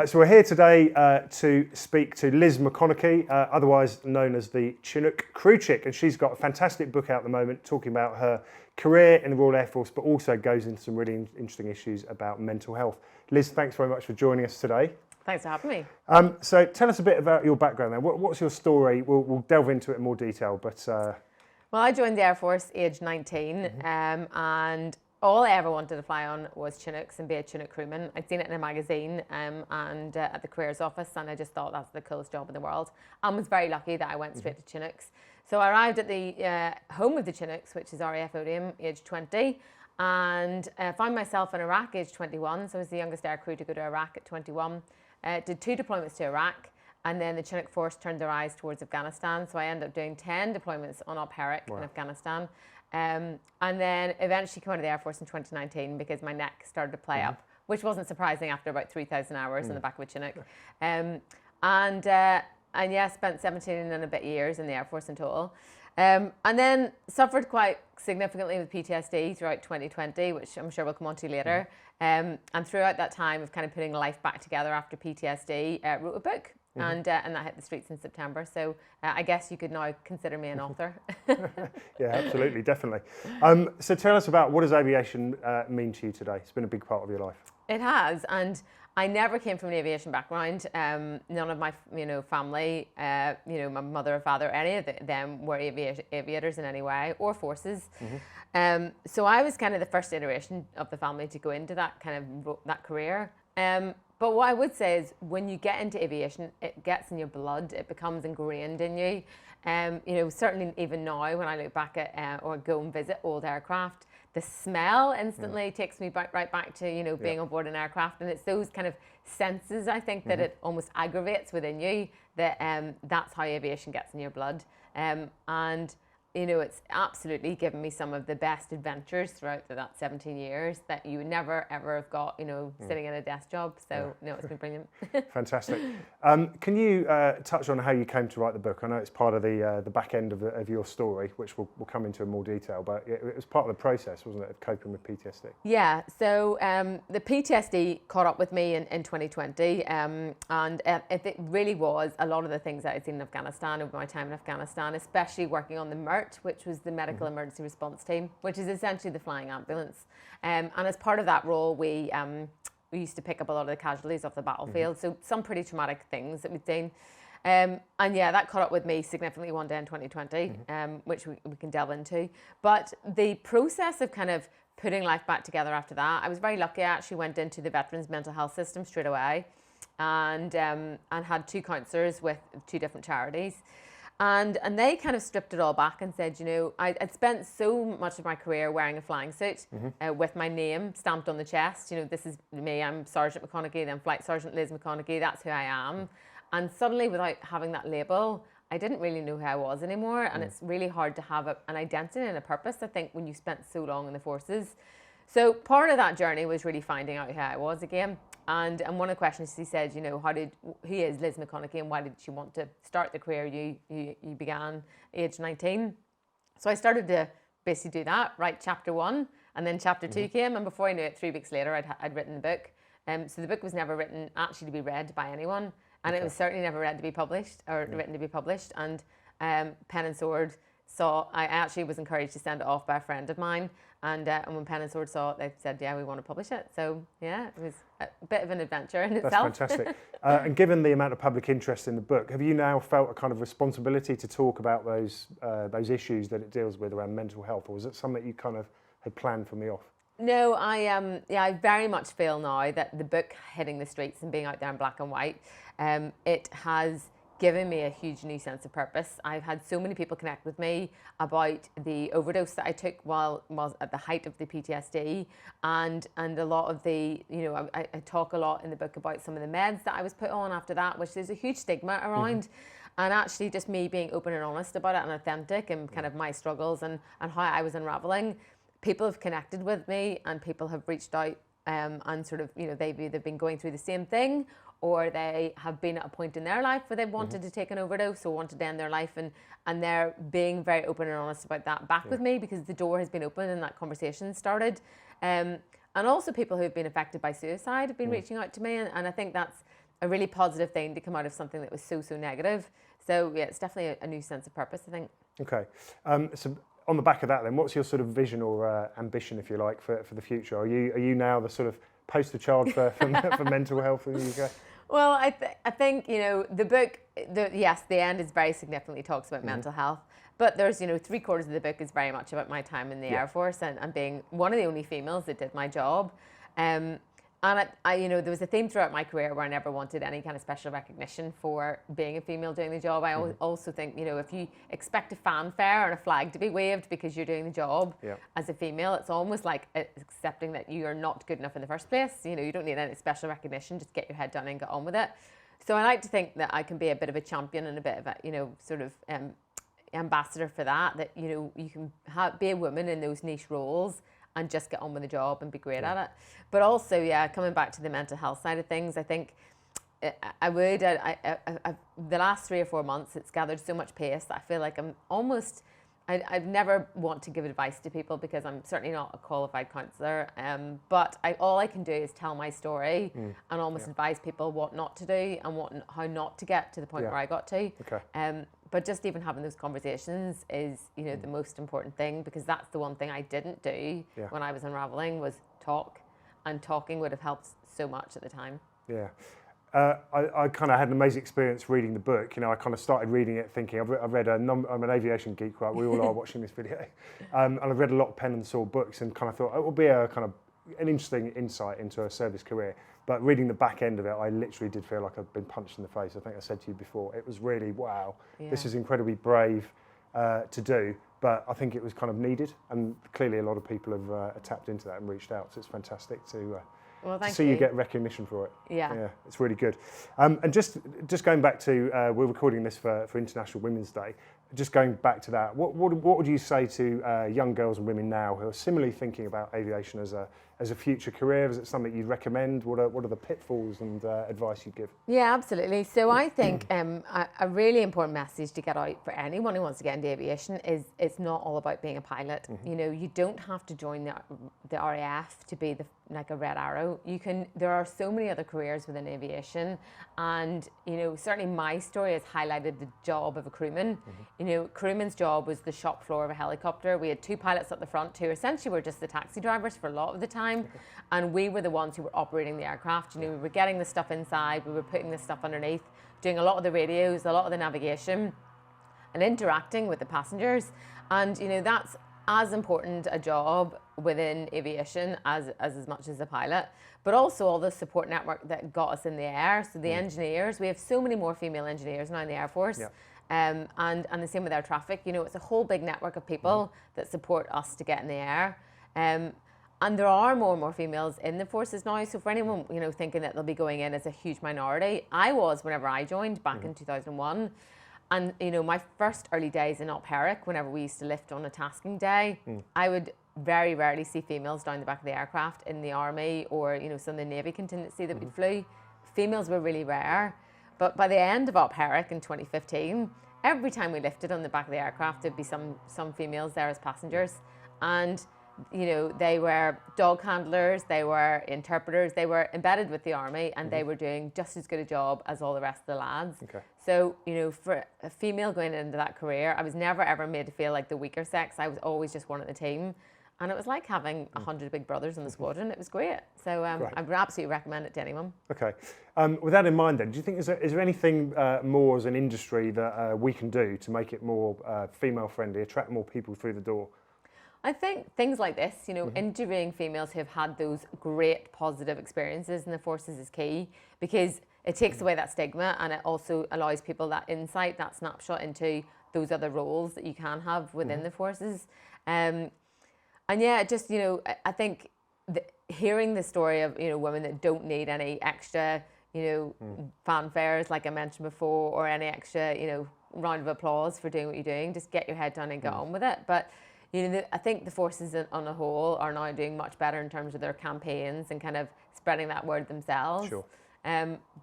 So we're here today to speak to Liz McConaghy, otherwise known as the Chinook crew chick, and she's got a fantastic book out at the moment talking about her career in the Royal Air Force, but also goes into some really interesting issues about mental health. Liz, thanks very much for joining us today. Thanks for having me. So tell us a bit about your background then. What's your story? We'll delve into it in more detail, but... Well, I joined the Air Force age 19, and all I ever wanted to fly on was Chinooks and be a Chinook crewman. I'd seen it in a magazine and at the careers office, and I just thought that's the coolest job in the world. I was very lucky that I went straight to Chinooks. So I arrived at the home of the Chinooks, which is RAF Odium, age 20, and found myself in Iraq, age 21. So I was the youngest air crew to go to Iraq at 21. Did 2 deployments to Iraq. And then the Chinook force turned their eyes towards Afghanistan. So I ended up doing 10 deployments on Op Herrick in Afghanistan. And then eventually came out of the Air Force in 2019 because my neck started to play up, which wasn't surprising after about 3,000 hours in the back of a Chinook. And yeah, spent 17 and a bit years in the Air Force in total. And then suffered quite significantly with PTSD throughout 2020, which I'm sure we'll come on to later. And throughout that time of kind of putting life back together after PTSD, wrote a book. And that hit the streets in September. So I guess you could now consider me an author. Yeah, absolutely, definitely. So tell us about, what does aviation mean to you today? It's been a big part of your life. It has, and I never came from an aviation background. None of my family, my mother or father, any of them were aviators in any way, or forces. So I was kind of the first iteration of the family to go into that kind of that career. But what I would say is when you get into aviation, it gets in your blood, it becomes ingrained in you. Certainly even now when I look back at or go and visit old aircraft, the smell instantly takes me right back to, being on board an aircraft. And it's those kind of senses, I think, that it almost aggravates within you, that that's how aviation gets in your blood. And it's absolutely given me some of the best adventures throughout that 17 years that you would never, ever have got, sitting in a desk job. So, it's been brilliant. Fantastic. Can you touch on how you came to write the book? I know it's part of the back end of your story, which we'll come into in more detail, but it was part of the process, wasn't it, of coping with PTSD? Yeah, so the PTSD caught up with me in 2020, and it really was a lot of the things that I'd seen in Afghanistan over my time in Afghanistan, especially working on the MERT, which was the Medical Emergency Response Team, which is essentially the flying ambulance. And as part of that role, we used to pick up a lot of the casualties off the battlefield, so some pretty traumatic things that we'd seen. And yeah, that caught up with me significantly one day in 2020, which we can delve into. But the process of kind of putting life back together after that, I was very lucky. I actually went into the Veterans Mental Health System straight away and had 2 counsellors with 2 different charities. And they kind of stripped it all back and said, I'd spent so much of my career wearing a flying suit with my name stamped on the chest. This is me, I'm Sergeant McConaghy, then Flight Sergeant Liz McConaghy, that's who I am. And suddenly, without having that label, I didn't really know who I was anymore. And it's really hard to have an identity and a purpose, I think, when you spent so long in the forces. So part of that journey was really finding out who I was again. And one of the questions she said, who is Liz McConaghy and why did she want to start the career you began age 19? So I started to basically do that, write chapter 1, and then chapter 2 came, and before I knew it, 3 weeks later, I'd written the book. So the book was never written actually to be read by anyone, and it was certainly never read to be published, or written to be published. And Pen and Sword I actually was encouraged to send it off by a friend of mine. And when Pen and Sword saw it, they said, yeah, we want to publish it. So, yeah, it was a bit of an adventure in itself. That's fantastic. And given the amount of public interest in the book, have you now felt a kind of responsibility to talk about those issues that it deals with around mental health, or was it something that you kind of had planned from the off? No, I very much feel now that the book hitting the streets and being out there in black and white, it has given me a huge new sense of purpose. I've had so many people connect with me about the overdose that I took while at the height of the PTSD, and a lot of the, I talk a lot in the book about some of the meds that I was put on after that, which there's a huge stigma around. And actually just me being open and honest about it and authentic and kind of my struggles and how I was unraveling. People have connected with me and people have reached out and sort of, they've either been going through the same thing or they have been at a point in their life where they've wanted to take an overdose or wanted to end their life, and they're being very open and honest about that back with me, because the door has been open and that conversation started. And also people who have been affected by suicide have been reaching out to me, and I think that's a really positive thing to come out of something that was so negative. So yeah, it's definitely a new sense of purpose, I think. Okay. So on the back of that then, what's your sort of vision or ambition, if you like, for the future? Are you now the sort of poster child for mental health in the UK? Well, I think, the book, yes, the end is very significantly talks about mental health, but there's, 3/4 of the book is very much about my time in the Air Force and being one of the only females that did my job. And there was a theme throughout my career where I never wanted any kind of special recognition for being a female doing the job. I also think, if you expect a fanfare and a flag to be waved because you're doing the job as a female, it's almost like accepting that you are not good enough in the first place. You don't need any special recognition, just get your head down and get on with it. So I like to think that I can be a bit of a champion and a bit of a, sort of ambassador for that you can be a woman in those niche roles and just get on with the job and be great at it. But also, coming back to the mental health side of things, I think I the last 3 or 4 months, it's gathered so much pace that I feel like I'd never want to give advice to people because I'm certainly not a qualified counsellor. But all I can do is tell my story and almost advise people what not to do and how not to get to the point where I got to. Okay. But just even having those conversations is, the most important thing, because that's the one thing I didn't do when I was unraveling was talk, and talking would have helped so much at the time. Yeah. I kind of had an amazing experience reading the book. I kind of started reading it thinking, I've read I'm an aviation geek, right? We all are watching this video. And I've read a lot of pen and sword books and kind of thought it will be a kind of an interesting insight into a service career. But reading the back end of it, I literally did feel like I'd been punched in the face. I think I said to you before, it was really, wow, this is incredibly brave to do. But I think it was kind of needed. And clearly a lot of people have tapped into that and reached out. So it's fantastic to see you get recognition for it. Yeah, it's really good. And just going back to, we're recording this for International Women's Day. Just going back to that, what would you say to young girls and women now who are similarly thinking about aviation as a future career? Is it something you'd recommend? What are the pitfalls and advice you'd give? Yeah, absolutely. So I think a really important message to get out for anyone who wants to get into aviation is it's not all about being a pilot. You don't have to join the RAF to be like a Red Arrow. There are so many other careers within aviation, and certainly my story has highlighted the job of a crewman. Crewman's job was the shop floor of a helicopter. We had 2 pilots at the front who essentially were just the taxi drivers for a lot of the time, and we were the ones who were operating the aircraft. We were getting the stuff inside, we were putting the stuff underneath, doing a lot of the radios, a lot of the navigation, and interacting with the passengers. And that's as important a job within aviation as much as a pilot, but also all the support network that got us in the air. So the engineers, we have so many more female engineers now in the Air Force. And the same with air traffic. It's a whole big network of people that support us to get in the air. And there are more and more females in the forces now. So for anyone, thinking that they'll be going in as a huge minority, I was whenever I joined back in 2001. And, my first early days in Op Herrick, whenever we used to lift on a tasking day, I would very rarely see females down the back of the aircraft in the Army or, some of the Navy contingency that we flew. Females were really rare. But by the end of Op Herrick in 2015, every time we lifted on the back of the aircraft, there'd be some females there as passengers. And they were dog handlers, they were interpreters, they were embedded with the Army, and they were doing just as good a job as all the rest of the lads. Okay. So, for a female going into that career, I was never ever made to feel like the weaker sex. I was always just one at the team. And it was like having 100 big brothers in the squadron. It was great. So I would absolutely recommend it to anyone. Okay. With that in mind then, do you think, is there anything more as an industry that we can do to make it more female friendly, attract more people through the door? I think things like this, interviewing females who have had those great positive experiences in the forces is key, because it takes away that stigma, and it also allows people that insight, that snapshot into those other roles that you can have within the forces. And yeah, just, I think hearing the story of, women that don't need any extra, fanfares, like I mentioned before, or any extra, round of applause for doing what you're doing, just get your head down and get on with it. But, I think the forces on a whole are now doing much better in terms of their campaigns and kind of spreading that word themselves. Sure.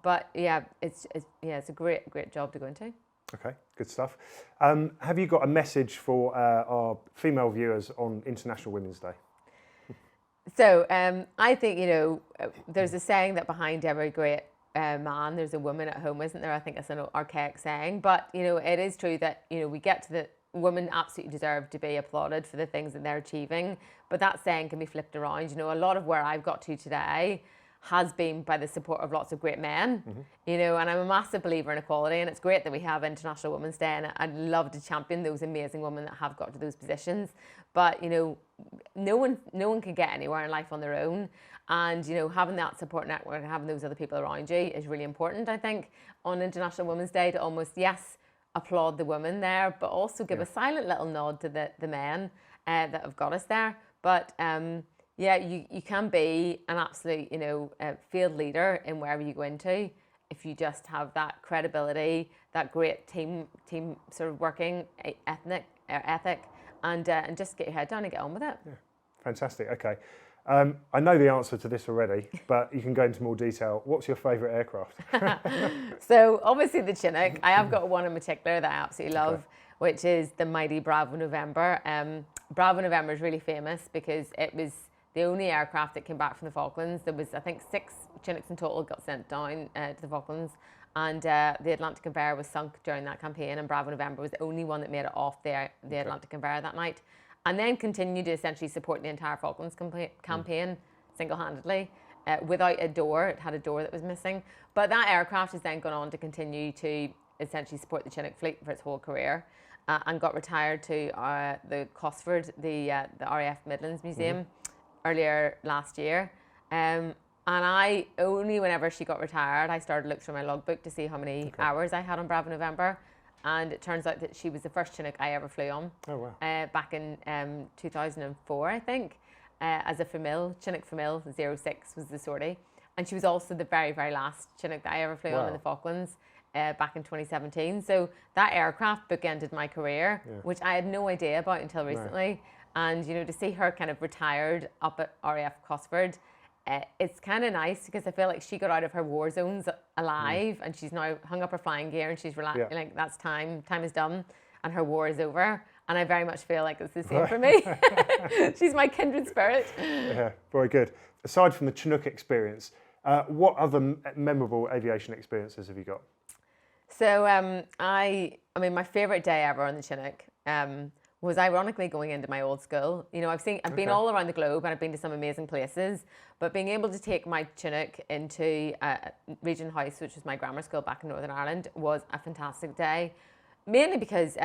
But yeah, it's a great job to go into. Okay, good stuff. Have you got a message for our female viewers on International Women's Day? So I think, there's a saying that behind every great man, there's a woman at home, isn't there? I think it's an archaic saying, but you know, it is true that, you know, we get to the women absolutely deserve to be applauded for the things that they're achieving, but that saying can be flipped around. You know, a lot of where I've got to today has been by the support of lots of great men, you know, and I'm a massive believer in equality, and it's great that we have International Women's Day, and I'd love to champion those amazing women that have got to those positions. But, you know, no one can get anywhere in life on their own. And, you know, having that support network and having those other people around you is really important, I think, on International Women's Day, to almost, yes, applaud the women there, but also give a silent little nod to the men that have got us there. But, yeah, you can be an absolute, you know, field leader in wherever you go into if you just have that credibility, that great team sort of working ethic, and just get your head down and get on with it. Yeah, fantastic. Okay. I know the answer to this already, but you can go into more detail. What's your favourite aircraft? So obviously the Chinook. I have got one in particular that I absolutely love, which is the mighty Bravo November. Bravo November is really famous because it was the only aircraft that came back from the Falklands. There was, I think, 6 Chinooks in total got sent down to the Falklands, and the Atlantic Conveyor was sunk during that campaign, and Bravo November was the only one that made it off the Atlantic Conveyor that night, and then continued to essentially support the entire Falklands campaign single-handedly. Without a door. It had a door that was missing. But that aircraft has then gone on to continue to essentially support the Chinook fleet for its whole career, and got retired to the Cosford, the RAF Midlands Museum earlier last year. And I only, whenever she got retired, I started to look through my logbook to see how many hours I had on Bravo November. And it turns out that she was the first Chinook I ever flew on. Oh, wow. Back in 2004, I think. As a Famil, Chinook Famil 06 was the sortie. And she was also the very, very last Chinook that I ever flew on in the Falklands back in 2017. So that aircraft bookended my career, which I had no idea about until recently. And, you know, to see her kind of retired up at RAF Cosford, it's kind of nice because I feel like she got out of her war zones alive, and she's now hung up her flying gear, and she's like, that's time is done, and her war is over. And I very much feel like it's the same for me. She's my kindred spirit. Yeah, very good. Aside from the Chinook experience, what other memorable aviation experiences have you got? So I mean, my favourite day ever on the Chinook was ironically going into my old school. You know, I've been all around the globe, and I've been to some amazing places, but being able to take my Chinook into Regent House, which was my grammar school back in Northern Ireland, was a fantastic day. Mainly because,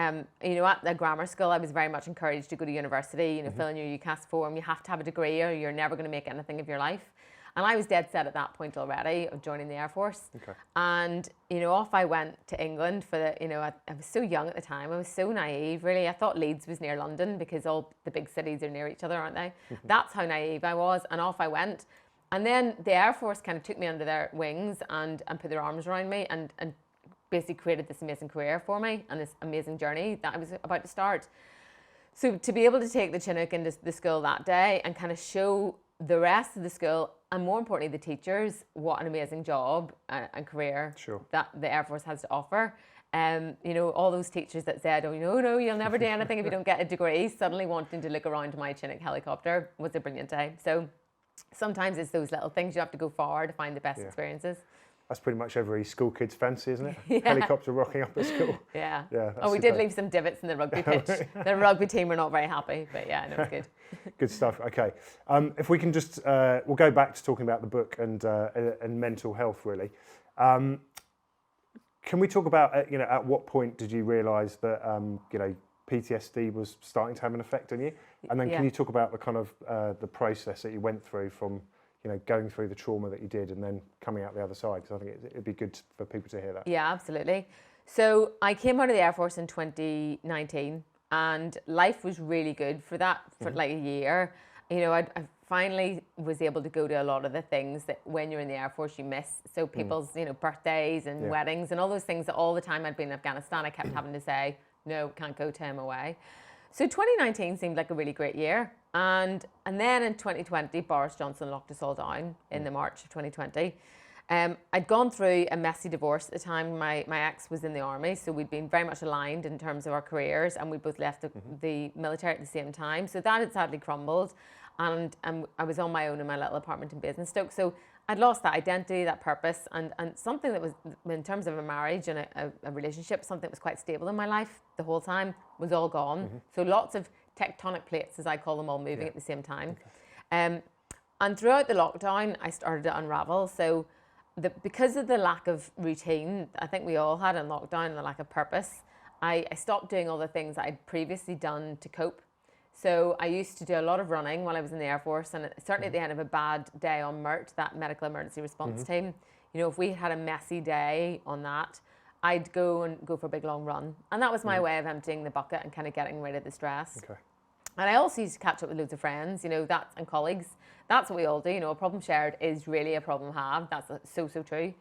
you know, at the grammar school, I was very much encouraged to go to university, you know, fill in your UCAS form. You have to have a degree or you're never going to make anything of your life. And I was dead set at that point already of joining the Air Force. And, you know, off I went to England for the, you know, I was so young at the time. I was so naive, really. I thought Leeds was near London because all the big cities are near each other, aren't they? That's how naive I was. And off I went. And then the Air Force kind of took me under their wings and put their arms around me and basically created this amazing career for me and this amazing journey that I was about to start. So to be able to take the Chinook into the school that day and kind of show the rest of the school, and more importantly the teachers, what an amazing job and career that the Air Force has to offer. You know, all those teachers that said, oh, no, you'll never do anything if you don't get a degree, suddenly wanting to look around my Chinook helicopter was a brilliant day. So sometimes it's those little things you have to go far to find the best experiences. That's pretty much every school kid's fancy, isn't it? Helicopter rocking up at school. Yeah. Oh, we did leave some divots in the rugby pitch. The rugby team were not very happy, but yeah, no, it was good. Good stuff. Okay. If we can just, we'll go back to talking about the book and mental health, really. Can we talk about, you know, at what point did you realise that, you know, PTSD was starting to have an effect on you? And then can you talk about the kind of the process that you went through from, you know, going through the trauma that you did and then coming out the other side? Because I think it'd be good for people to hear that. Yeah, absolutely. So I came out of the Air Force in 2019, and life was really good for that, for like a year. You know, I finally was able to go to a lot of the things that when you're in the Air Force you miss. So people's, you know, birthdays and weddings and all those things that all the time I'd been in Afghanistan, I kept having to say, no, can't go to him away. So 2019 seemed like a really great year. And then in 2020, Boris Johnson locked us all down in the March of 2020. I'd gone through a messy divorce at the time. My ex was in the army, so we'd been very much aligned in terms of our careers, and we both left the military at the same time. So that had sadly crumbled, and I was on my own in my little apartment in Basingstoke. So I'd lost that identity, that purpose, and something that was, in terms of a marriage and a relationship, something that was quite stable in my life the whole time was all gone. So lots of tectonic plates, as I call them, all moving at the same time. And throughout the lockdown, I started to unravel. So because of the lack of routine, I think we all had in lockdown, the lack of purpose, I stopped doing all the things that I'd previously done to cope. So I used to do a lot of running while I was in the Air Force, and certainly at the end of a bad day on MERT, that medical emergency response team, you know, if we had a messy day on that, I'd go for a big long run. And that was my way of emptying the bucket and kind of getting rid of the stress. Okay. And I also used to catch up with loads of friends, you know, and colleagues. That's what we all do, you know, a problem shared is really a problem have. That's so true.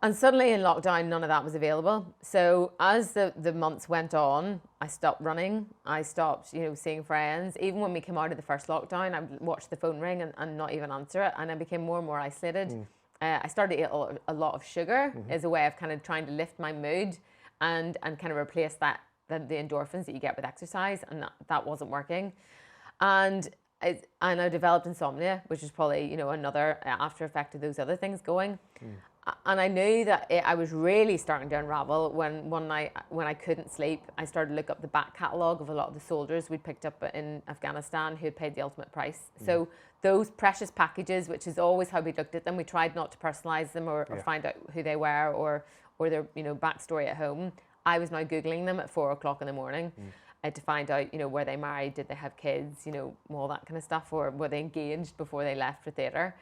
And suddenly in lockdown, none of that was available. So as the months went on, I stopped running. I stopped, you know, seeing friends. Even when we came out of the first lockdown, I would watch the phone ring and not even answer it. And I became more and more isolated. I started to eat a lot of sugar as a way of kind of trying to lift my mood and kind of replace the endorphins that you get with exercise. And that wasn't working. And I developed insomnia, which is probably, you know, another after effect of those other things going. And I knew that I was really starting to unravel when one night when I couldn't sleep, I started to look up the back catalogue of a lot of the soldiers we'd picked up in Afghanistan who had paid the ultimate price. So those precious packages, which is always how we looked at them, we tried not to personalise them or find out who they were or their, you know, backstory at home. I was now Googling them at 4 o'clock in the morning to find out, you know, were they married, did they have kids, you know, all that kind of stuff, or were they engaged before they left for theatre.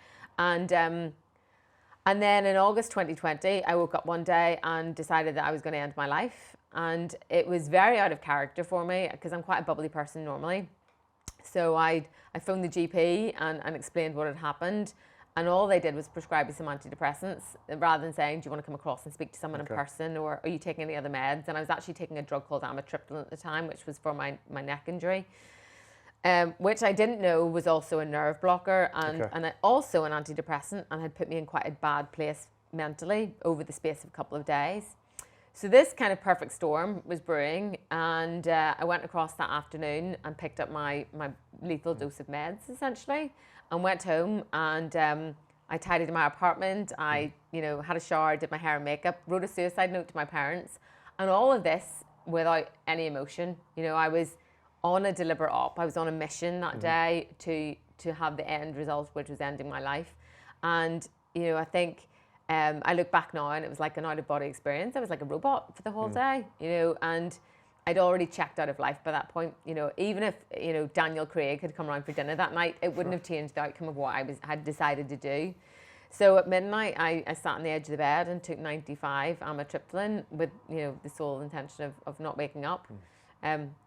And then in August 2020, I woke up one day and decided that I was going to end my life. And it was very out of character for me because I'm quite a bubbly person normally. So I phoned the GP and explained what had happened. And all they did was prescribe me some antidepressants rather than saying, do you want to come across and speak to someone in person, or are you taking any other meds? And I was actually taking a drug called amitriptyline at the time, which was for my neck injury. Which I didn't know was also a nerve blocker and also an antidepressant, and had put me in quite a bad place mentally over the space of a couple of days. So this kind of perfect storm was brewing, and I went across that afternoon and picked up my lethal dose of meds essentially, and went home and I tidied my apartment. I, you know, had a shower, did my hair and makeup, wrote a suicide note to my parents, and all of this without any emotion. You know, I was on a deliberate op. I was on a mission that day to have the end result, which was ending my life. And, you know, I think I look back now and it was like an out-of-body experience. I was like a robot for the whole day, you know, and I'd already checked out of life by that point. You know, even if, you know, Daniel Craig had come around for dinner that night, it wouldn't have changed the outcome of what I had decided to do. So at midnight, I sat on the edge of the bed and took 95 amitriptyline with, you know, the sole intention of not waking up.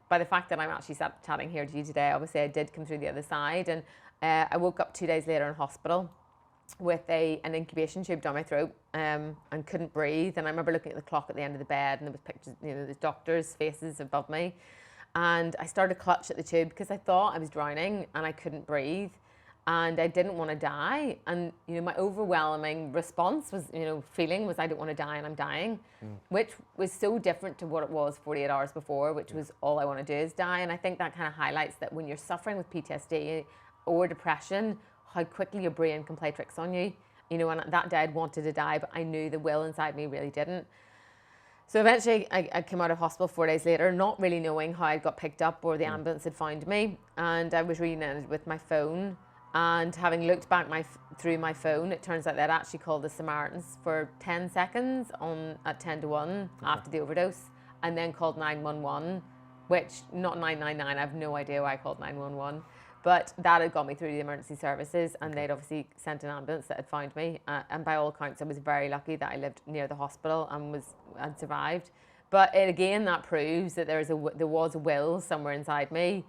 By the fact that I'm actually chatting here to you today, obviously I did come through the other side, and I woke up 2 days later in hospital with an incubation tube down my throat and couldn't breathe. And I remember looking at the clock at the end of the bed, and there was pictures, you know, the doctors' faces above me, and I started to clutch at the tube because I thought I was drowning and I couldn't breathe. And I didn't want to die. And, you know, my overwhelming response was, you know, feeling was I don't want to die and I'm dying, which was so different to what it was 48 hours before, which was all I want to do is die. And I think that kind of highlights that when you're suffering with PTSD or depression, how quickly your brain can play tricks on you. You know, and that day I'd wanted to die, but I knew the will inside me really didn't. So eventually I came out of hospital 4 days later, not really knowing how I got picked up or the ambulance had found me. And I was reunited with my phone. And having looked back through my phone, it turns out they'd actually called the Samaritans for 10 seconds at 10 to 1 after the overdose, and then called 911, which, not 999, I have no idea why I called 911, but that had got me through the emergency services, and they'd obviously sent an ambulance that had found me, and by all accounts, I was very lucky that I lived near the hospital and survived. But again, that proves that there was a will somewhere inside me.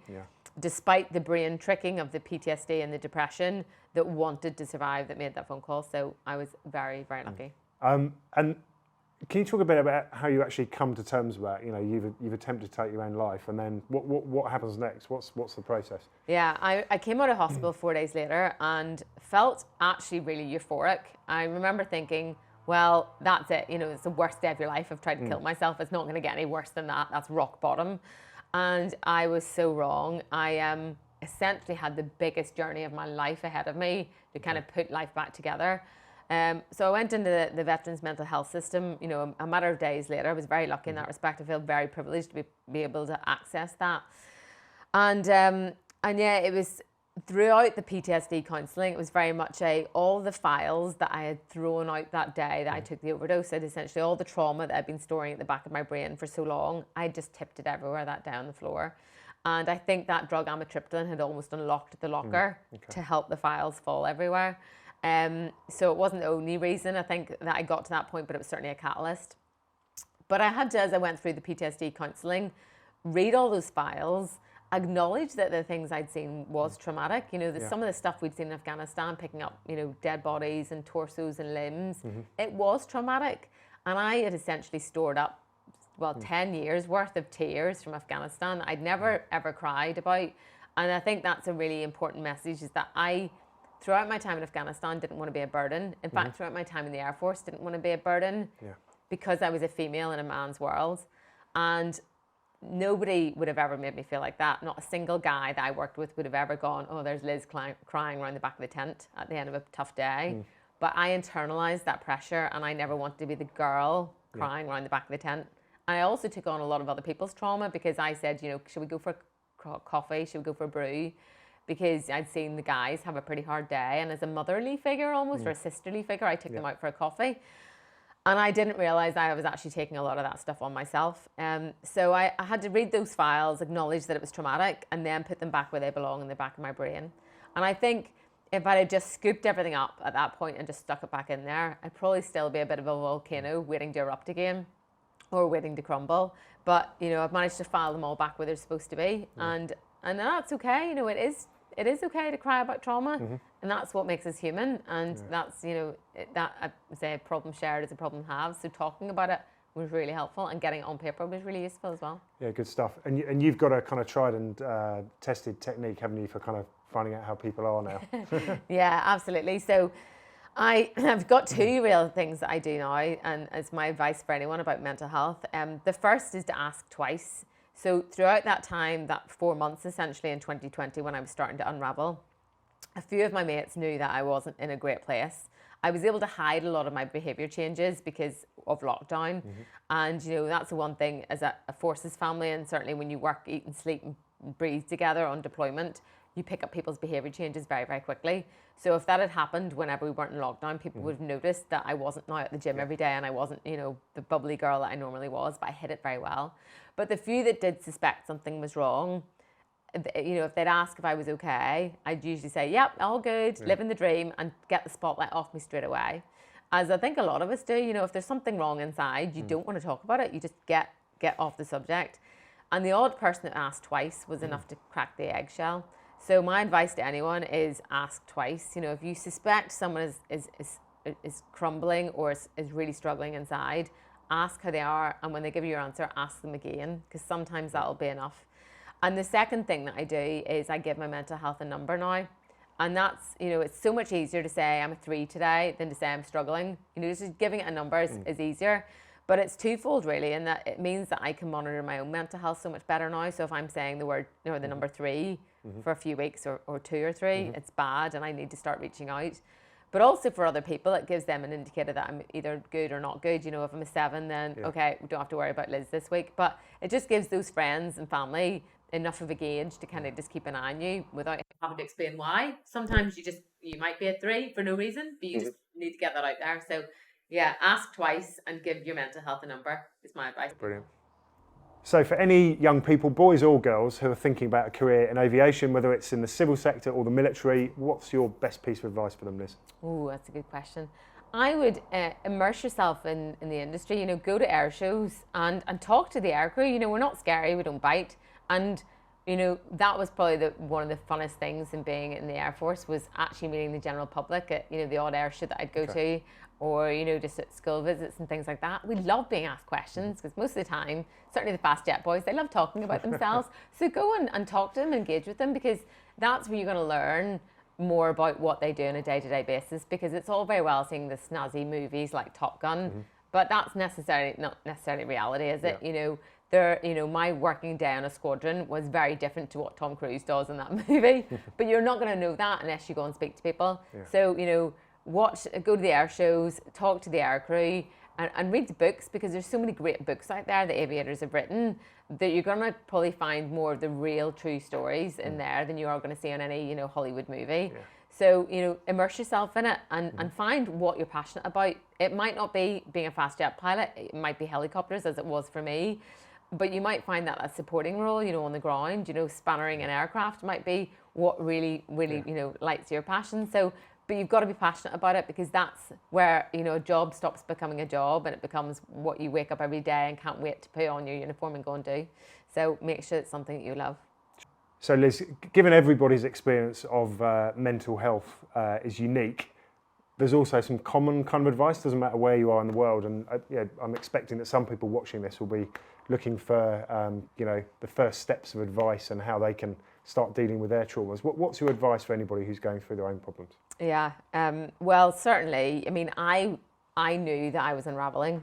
Despite the brain tricking of the PTSD and the depression, that wanted to survive, that made that phone call. So I was very, very lucky. And can you talk a bit about how you actually come to terms with that? You know, you've attempted to take your own life, and then what happens next? What's the process? Yeah, I came out of hospital 4 days later and felt actually really euphoric. I remember thinking, well, that's it. You know, it's the worst day of your life. I've tried to kill myself. It's not going to get any worse than that. That's rock bottom. And I was so wrong. I essentially had the biggest journey of my life ahead of me to kind of put life back together. So I went into the Veterans Mental Health System, you know, a matter of days later. I was very lucky in that respect. I feel very privileged to be able to access that. And yeah, it was throughout the PTSD counselling, it was very much all the files that I had thrown out that day that I took the overdose, and essentially all the trauma that I'd been storing at the back of my brain for so long, I just tipped it everywhere that day on the floor. And I think that drug amitriptyline had almost unlocked the locker to help the files fall everywhere. So it wasn't the only reason I think that I got to that point, but it was certainly a catalyst. But I had to, as I went through the PTSD counselling, read all those files, acknowledge that the things I'd seen was traumatic. You know, some of the stuff we'd seen in Afghanistan, picking up, you know, dead bodies and torsos and limbs, it was traumatic. And I had essentially stored up, 10 years worth of tears from Afghanistan that I'd never ever cried about. And I think that's a really important message, is that I, throughout my time in Afghanistan, didn't want to be a burden. In fact, throughout my time in the Air Force, didn't want to be a burden because I was a female in a man's world. And nobody would have ever made me feel like that. Not a single guy that I worked with would have ever gone, oh, there's Liz crying around the back of the tent at the end of a tough day. But I internalized that pressure, and I never wanted to be the girl crying around the back of the tent. And I also took on a lot of other people's trauma, because I said, you know, should we go for coffee? Should we go for a brew? Because I'd seen the guys have a pretty hard day. And as a motherly figure almost, or a sisterly figure, I took them out for a coffee. And I didn't realize I was actually taking a lot of that stuff on myself. So I had to read those files, acknowledge that it was traumatic, and then put them back where they belong, in the back of my brain. And I think if I had just scooped everything up at that point and just stuck it back in there, I'd probably still be a bit of a volcano waiting to erupt again, or waiting to crumble. But, you know, I've managed to file them all back where they're supposed to be. And that's okay. You know, it is okay to cry about trauma, and that's what makes us human. And that's, you know, that I say a problem shared is a problem halved. So talking about it was really helpful, and getting it on paper was really useful as well. Yeah, good stuff. And you've got a kind of tried and tested technique, haven't you, for kind of finding out how people are now? Yeah, absolutely. So I've got two real things that I do now, and as my advice for anyone about mental health. The first is to ask twice. So throughout that time, that 4 months essentially in 2020, when I was starting to unravel, a few of my mates knew that I wasn't in a great place. I was able to hide a lot of my behaviour changes because of lockdown. And, you know, that's the one thing as a forces family, and certainly when you work, eat and sleep and breathe together on deployment, you pick up people's behaviour changes very, very quickly. So if that had happened whenever we weren't in lockdown, people would have noticed that I wasn't now at the gym every day, and I wasn't, you know, the bubbly girl that I normally was, but I hid it very well. But the few that did suspect something was wrong, you know, if they'd ask if I was okay, I'd usually say, yep, all good, living the dream, and get the spotlight off me straight away. As I think a lot of us do, you know, if there's something wrong inside, you don't want to talk about it, you just get off the subject. And the odd person that asked twice was enough to crack the eggshell. So my advice to anyone is ask twice. You know, if you suspect someone is crumbling or is really struggling inside, ask how they are, and when they give you your answer, ask them again, because sometimes that'll be enough. And the second thing that I do is I give my mental health a number now. And that's, you know, it's so much easier to say I'm a 3 today than to say I'm struggling. You know, just giving it a number is easier. But it's twofold really, in that it means that I can monitor my own mental health so much better now. So if I'm saying the word, you know, the number 3 for a few weeks, or 2 or 3, it's bad and I need to start reaching out. But also for other people, it gives them an indicator that I'm either good or not good. You know, if I'm a 7, then okay, we don't have to worry about Liz this week. But it just gives those friends and family enough of a gauge to kind of just keep an eye on you without having to explain why. Sometimes you might be a 3 for no reason, but you just need to get that out there. So yeah, ask twice and give your mental health a number is my advice. Brilliant. So for any young people, boys or girls, who are thinking about a career in aviation, whether it's in the civil sector or the military, what's your best piece of advice for them, Liz? Oh, that's a good question. I would immerse yourself in the industry, you know, go to air shows and talk to the air crew. You know, we're not scary, we don't bite. And, you know, that was probably one of the funnest things in being in the Air Force, was actually meeting the general public at, you know, the odd air show that I'd go to, or, you know, just at school visits and things like that. We love being asked questions, because most of the time, certainly the fast jet boys, they love talking about themselves. So go and talk to them, engage with them, because that's where you're going to learn more about what they do on a day-to-day basis, because it's all very well seeing the snazzy movies like Top Gun, but that's not necessarily reality, is it? You know, my working day on a squadron was very different to what Tom Cruise does in that movie. But you're not going to know that unless you go and speak to people. Yeah. So, go to the air shows, talk to the air crew, and read the books, because there's so many great books out there that aviators have written that you're going to probably find more of the real, true stories in there than you are going to see on any, Hollywood movie. Yeah. So, immerse yourself in it and find what you're passionate about. It might not be being a fast jet pilot. It might be helicopters, as it was for me. But you might find that a supporting role, on the ground, spannering an aircraft might be what really, lights your passion. So, but you've got to be passionate about it, because that's where, a job stops becoming a job and it becomes what you wake up every day and can't wait to put on your uniform and go and do. So make sure it's something that you love. So Liz, given everybody's experience of mental health is unique, there's also some common kind of advice, doesn't matter where you are in the world. And I'm expecting that some people watching this will be looking for, the first steps of advice and how they can start dealing with their traumas. What's your advice for anybody who's going through their own problems? Yeah, well, certainly. I mean, I knew that I was unraveling.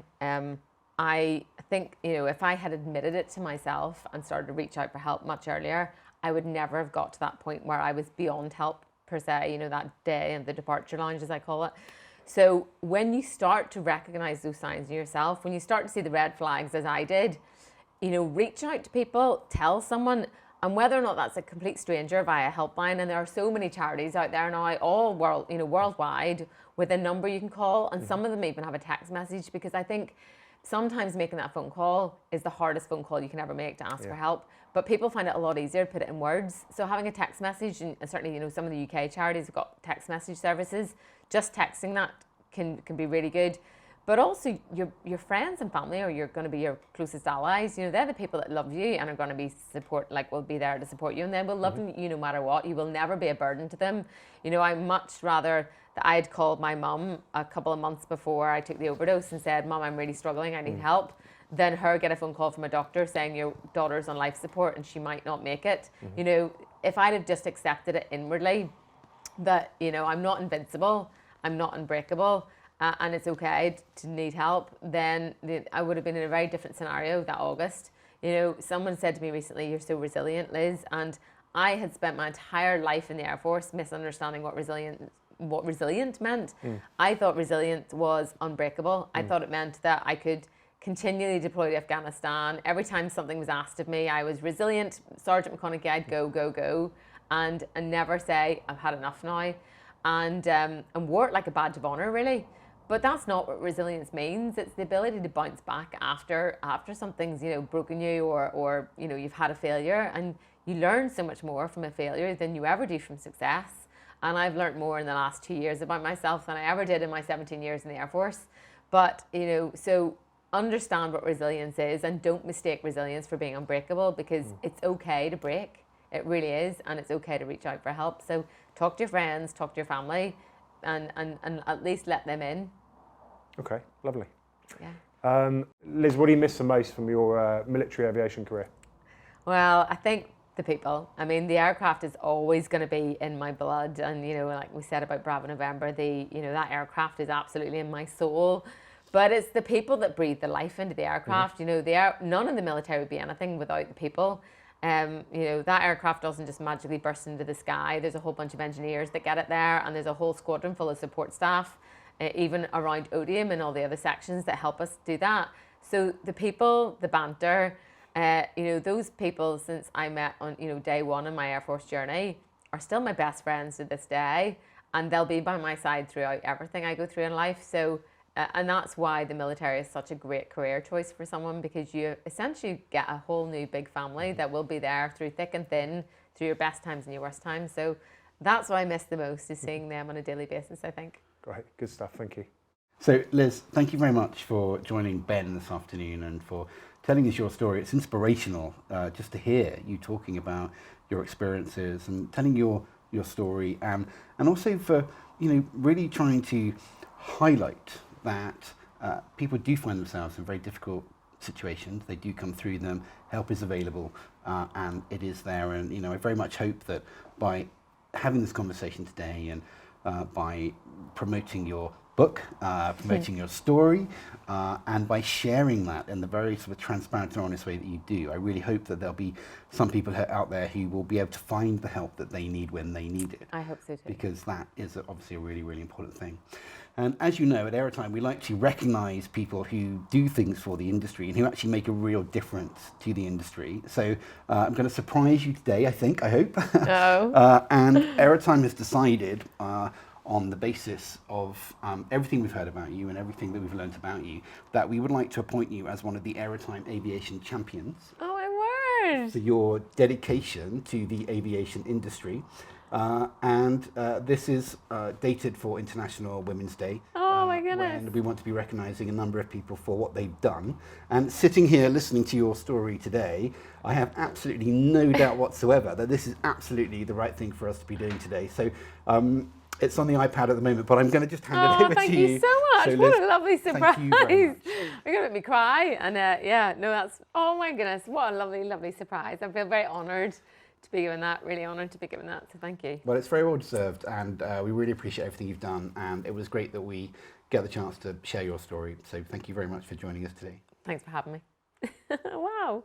I think, if I had admitted it to myself and started to reach out for help much earlier, I would never have got to that point where I was beyond help, per se, that day in the departure lounge, as I call it. So when you start to recognize those signs in yourself, when you start to see the red flags, as I did, reach out to people, tell someone. And whether or not that's a complete stranger via helpline, and there are so many charities out there now, all worldwide, with a number you can call, and some of them even have a text message, because I think sometimes making that phone call is the hardest phone call you can ever make to ask for help. But people find it a lot easier to put it in words. So having a text message, and certainly some of the UK charities have got text message services, just texting that can be really good. But also your friends and family are going to be your closest allies. They're the people that love you and are going to be will be there to support you, and they will love you no matter what. You will never be a burden to them. I much rather that I had called my mum a couple of months before I took the overdose and said, "Mum, I'm really struggling, I need help," than her get a phone call from a doctor saying your daughter's on life support and she might not make it. If I'd have just accepted it inwardly, that I'm not invincible, I'm not unbreakable, and it's okay to need help, then I would have been in a very different scenario that August. Someone said to me recently, "You're so resilient, Liz," and I had spent my entire life in the Air Force misunderstanding what resilient meant. I thought resilient was unbreakable. I thought it meant that I could continually deploy to Afghanistan. Every time something was asked of me, I was resilient. Sergeant McConaghy, I'd go, and never say, "I've had enough now," and wore it like a badge of honor, really. But that's not what resilience means. It's the ability to bounce back after something's broken you, or you've had a failure, and you learn so much more from a failure than you ever do from success. And I've learned more in the last 2 years about myself than I ever did in my 17 years in the Air Force. But so understand what resilience is, and don't mistake resilience for being unbreakable, because it's okay to break. It really is, and it's okay to reach out for help. So talk to your friends, talk to your family, and at least let them in. Okay, lovely. Yeah. Liz, what do you miss the most from your military aviation career? Well, I think the people. I mean, the aircraft is always going to be in my blood, and like we said about Bravo November, that aircraft is absolutely in my soul. But it's the people that breathe the life into the aircraft. None of the military would be anything without the people. That aircraft doesn't just magically burst into the sky. There's a whole bunch of engineers that get it there, and there's a whole squadron full of support staff, even around Odium and all the other sections that help us do that. So the people, the banter, those people, since I met on day one in my Air Force journey, are still my best friends to this day, and they'll be by my side throughout everything I go through in life. So and that's why the military is such a great career choice for someone, because you essentially get a whole new big family that will be there through thick and thin, through your best times and your worst times. So that's what I miss the most, is seeing them on a daily basis, I think. Great, good stuff, thank you. So Liz, thank you very much for joining Ben this afternoon and for telling us your story. It's inspirational just to hear you talking about your experiences and telling your story, and also for really trying to highlight that people do find themselves in very difficult situations. They do come through them. Help is available, and it is there. And I very much hope that by having this conversation today and by promoting your book, promoting your story, and by sharing that in the very sort of transparent and honest way that you do. I really hope that there'll be some people out there who will be able to find the help that they need when they need it. I hope so too. Because that is obviously a really, really important thing. And as you know, at AeroTime, we like to recognise people who do things for the industry and who actually make a real difference to the industry. So I'm going to surprise you today, I hope. No. And AeroTime has decided, on the basis of everything we've heard about you and everything that we've learned about you, that we would like to appoint you as one of the AeroTime Aviation Champions Oh, my word. for your dedication to the aviation industry. And this is dated for International Women's Day. Oh, my goodness. And we want to be recognising a number of people for what they've done. And sitting here listening to your story today, I have absolutely no doubt whatsoever that this is absolutely the right thing for us to be doing today. So it's on the iPad at the moment, but I'm going to just hand it over to you. Thank you so much. So, What Liz, a lovely surprise. thank you very much. You're going to make me cry. And yeah, no, that's, oh my goodness, what a lovely, lovely surprise. I feel very honoured to be given that, really honoured to be given that. So thank you. Well, it's very well deserved, and we really appreciate everything you've done. And it was great that we get the chance to share your story. So thank you very much for joining us today. Thanks for having me. Wow.